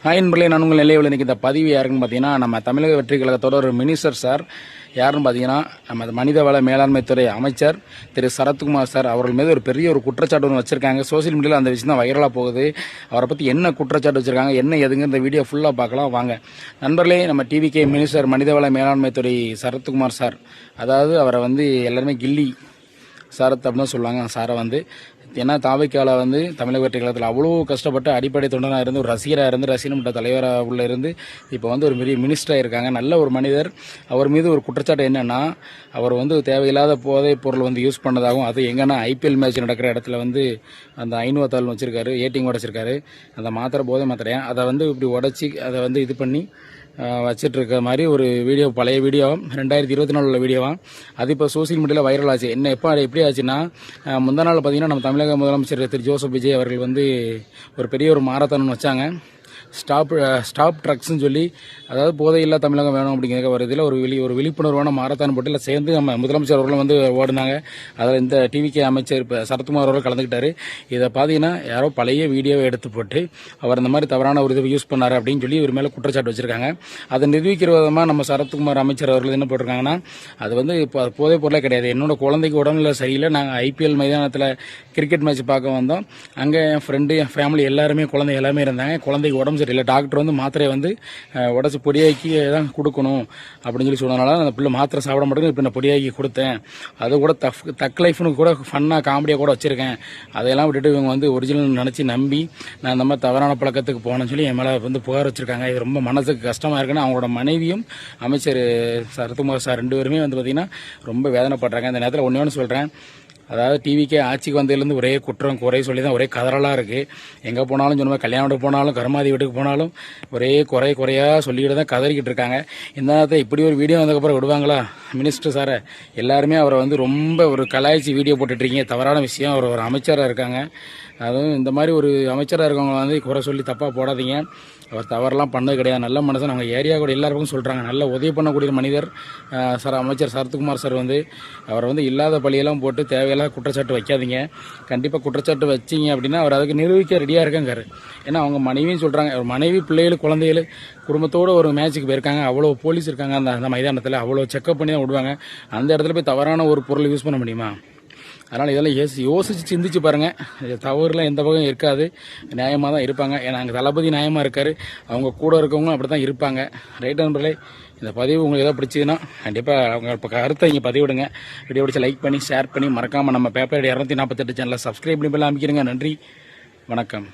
Hi நண்பர்களே, நான் உங்கள் நிலையில் இன்றைக்கி இந்த பதிவு யாருன்னு பார்த்தீங்கன்னா, நம்ம தமிழக வெற்றி கழகத்தோட ஒரு மினிஸ்டர் சார். யாருன்னு பார்த்தீங்கன்னா, நம்ம மனிதவள மேலாண்மைத்துறை அமைச்சர் திரு சரத்குமார் சார் அவர்கள் மீது ஒரு பெரிய ஒரு குற்றச்சாட்டு ஒன்று வச்சிருக்காங்க. சோசியல் மீடியாவில் அந்த விஷயம் தான் வைரலாக போகுது. அவரை பற்றி என்ன குற்றச்சாட்டு வச்சிருக்காங்க, என்ன எதுங்க, இந்த வீடியோ ஃபுல்லாக பார்க்கலாம் வாங்க நண்பர்களே. நம்ம டிவிகே மினிஸ்டர் மனிதவள மேலாண்மைத்துறை சரத்குமார் சார், அதாவது அவரை வந்து எல்லாருமே கில்லி சரத் அப்படின்னு சொல்லுவாங்க. சாரை வந்து ஏன்னா தாவைக்கால வந்து தமிழக வெற்றி கழகத்தில் அவ்வளோ கஷ்டப்பட்டு அடிப்படை தொண்டனாக இருந்து ஒரு ரசிகராக இருந்து ரசிகன் மன்ற தலைவராக உள்ள இருந்து இப்போ வந்து ஒரு பெரிய மினிஸ்டராக இருக்காங்க. நல்ல ஒரு மனிதர். அவர் மீது ஒரு குற்றச்சாட்டு என்னென்னா, அவர் வந்து தேவையில்லாத போதைப் பொருள் வந்து யூஸ் பண்ணதாகவும், அது எங்கன்னா ஐபிஎல் மேட்ச் நடக்கிற இடத்துல வந்து அந்த 500 தாள் வச்சிருக்காரு, ஏடிஎம் உடைச்சிருக்காரு. அந்த மாத்திரை போதை மாத்திரையா அதை வந்து இப்படி உடச்சி அதை வந்து இது பண்ணி வச்சிட்டு இருக்க மாதிரி ஒரு வீடியோ, பழைய வீடியோ 2024 உள்ள வீடியோவா. அது இப்போ சோசியல் மீடியாவில் வைரல் ஆச்சு. என்ன எப்படி ஆச்சுன்னா, முந்தா நாள் பார்த்தீங்கன்னா நம்ம தமிழக முதலமைச்சர் திரு ஜோசப் விஜய் அவர்கள் வந்து ஒரு பெரிய ஒரு மாரத்தான் வச்சாங்க. ஸ்டாப் ட்ரக்ஸ்ன்னு சொல்லி, அதாவது போதையில்லா தமிழகம் வேணும் அப்படிங்கிற ஒரு இதில் ஒரு விழிப்புணர்வான மாரத்தான் போட்டியில் சேர்ந்து நம்ம முதலமைச்சர் அவர்களும் வந்து ஓடினாங்க. அதில் இந்த டிவிகே அமைச்சர் இப்போ சரத்குமார் அவர்கள் கலந்துக்கிட்டாரு. இதை பார்த்தீங்கன்னா யாரோ பழைய வீடியோவை எடுத்து போட்டு அவர் இந்த மாதிரி தவறான ஒரு இதை யூஸ் பண்ணார் அப்படின்னு சொல்லி இவர் மேலே குற்றச்சாட்டு வச்சிருக்காங்க. அதை நிரூபிக்கிற விதமாக நம்ம சரத்குமார் அமைச்சர் அவர்கள் என்ன போட்டிருக்காங்கன்னா, அது வந்து இப்போ போதைப் பொருளே கிடையாது, என்னோட குழந்தைக்கு உடல்நிலை சரியில்லை, நாங்கள் ஐபிஎல் மைதானத்தில் கிரிக்கெட் மேட்ச் பார்க்க வந்தோம், அங்கே என் ஃப்ரெண்டு என் ஃபேமிலி எல்லாருமே குழந்தை எல்லாமே இருந்தாங்க, குழந்தைக்கு உடம்பு சரியில்லை, டாக்டர் வந்து மாத்திரையை வந்து உடச்சி பொடியாக்கி தான் கொடுக்கணும் அப்படின்னு சொல்லி சொன்னதுனால அந்த பிள்ளை மாத்திரை சாப்பிட மாட்டேங்குது, இப்போ நான் பொடியாக்கி கொடுத்தேன், அது கூட தக் லைஃப்னு கூட ஃபன்னாக காமெடியாக கூட வச்சுருக்கேன், அதையெல்லாம் விட்டுட்டு இவங்க வந்து ஒரிஜினல் நினச்சி நம்பி நான் இந்த மாதிரி தவறான பழக்கத்துக்கு போனேன்னு சொல்லி என் மேலே வந்து புகார் வச்சுருக்காங்க. இது ரொம்ப மனசுக்கு கஷ்டமாக இருக்குன்னு அவங்களோட மனைவியும் அமைச்சர் சரத்குமார் சார் 2 பேருமே வந்து பார்த்திங்கன்னா ரொம்ப வேதனைப்படுறாங்க. இந்த நேரத்தில் ஒன்று சொல்கிறேன், அதாவது டிவிக்கே ஆட்சிக்கு வந்ததுலேருந்து ஒரே குற்றம் குறை சொல்லி தான் ஒரே கதறலாக இருக்குது. எங்கே போனாலும் சொன்ன கல்யாண வீட்டுக்கு போனாலும் கருமாதி வீட்டுக்கு போனாலும் ஒரே குறையாக சொல்லிக்கிட்டு தான் கதறிக்கிட்டு இருக்காங்க. இந்த நேரத்தை இப்படி ஒரு வீடியோ வந்ததுக்கப்புறம் விடுவாங்களா மினிஸ்டர் சாரை? எல்லாருமே அவரை வந்து ரொம்ப ஒரு கலாய்ச்சி வீடியோ போட்டுட்ருக்கீங்க. தவறான விஷயம். அவர் ஒரு அமைச்சராக இருக்காங்க. அதுவும் இந்த மாதிரி ஒரு அமைச்சராக இருக்கவங்க வந்து குறை சொல்லி தப்பாக போடாதீங்க. அவர் தவறெல்லாம் பண்ணது கிடையாது, நல்ல மனுஷன். அவங்க ஏரியா கூட எல்லாருக்கும் சொல்கிறாங்க, நல்ல உதவி பண்ணக்கூடிய மனிதர் அமைச்சர் சரத்குமார் சார். வந்து அவரை வந்து இல்லாத பழியெல்லாம் போட்டு தேவையில்லாத குற்றச்சாட்டு வைக்காதீங்க. கண்டிப்பாக குற்றச்சாட்டு வச்சிங்க அப்படின்னா அவர் அதுக்கு நிரூபிக்க ரெடியாக இருக்காங்காரு. ஏன்னா அவங்க மனைவியும் சொல்கிறாங்க, அவர் மனைவி பிள்ளைகள் குழந்தைகள் குடும்பத்தோடு ஒரு மேட்ச்சுக்கு போயிருக்காங்க. அவ்வளோ போலீஸ் இருக்காங்க அந்த மைதானத்தில், அவ்வளோ செக்அப் பண்ணி தான் விடுவாங்க. அந்த இடத்துல போய் தவறான ஒரு பொருள் யூஸ் பண்ண முடியுமா? அதனால் இதெல்லாம் யோசித்து சிந்திச்சு பாருங்கள். தவறுலாம் எந்த பக்கம் இருக்காது, நியாயமாக தான் இருப்பாங்க. ஏன்னா அங்கே தளபதி நியாயமாக இருக்கார், அவங்க கூட இருக்கவங்களும் அப்படி தான் இருப்பாங்க. ரைட் நண்பர்களே, இந்த பதிவு உங்களுக்கு எதாவது பிடிச்சதுன்னா கண்டிப்பாக அவங்க இப்போ கருத்தை இங்கே பதிவிடுங்க. வீடியோ பிடிச்சி லைக் பண்ணி ஷேர் பண்ணி மறக்காமல் நம்ம பேப்பர் 248 சேனலை சப்ஸ்கிரைப் பண்ணி அமைக்கிறேங்க. நன்றி, வணக்கம்.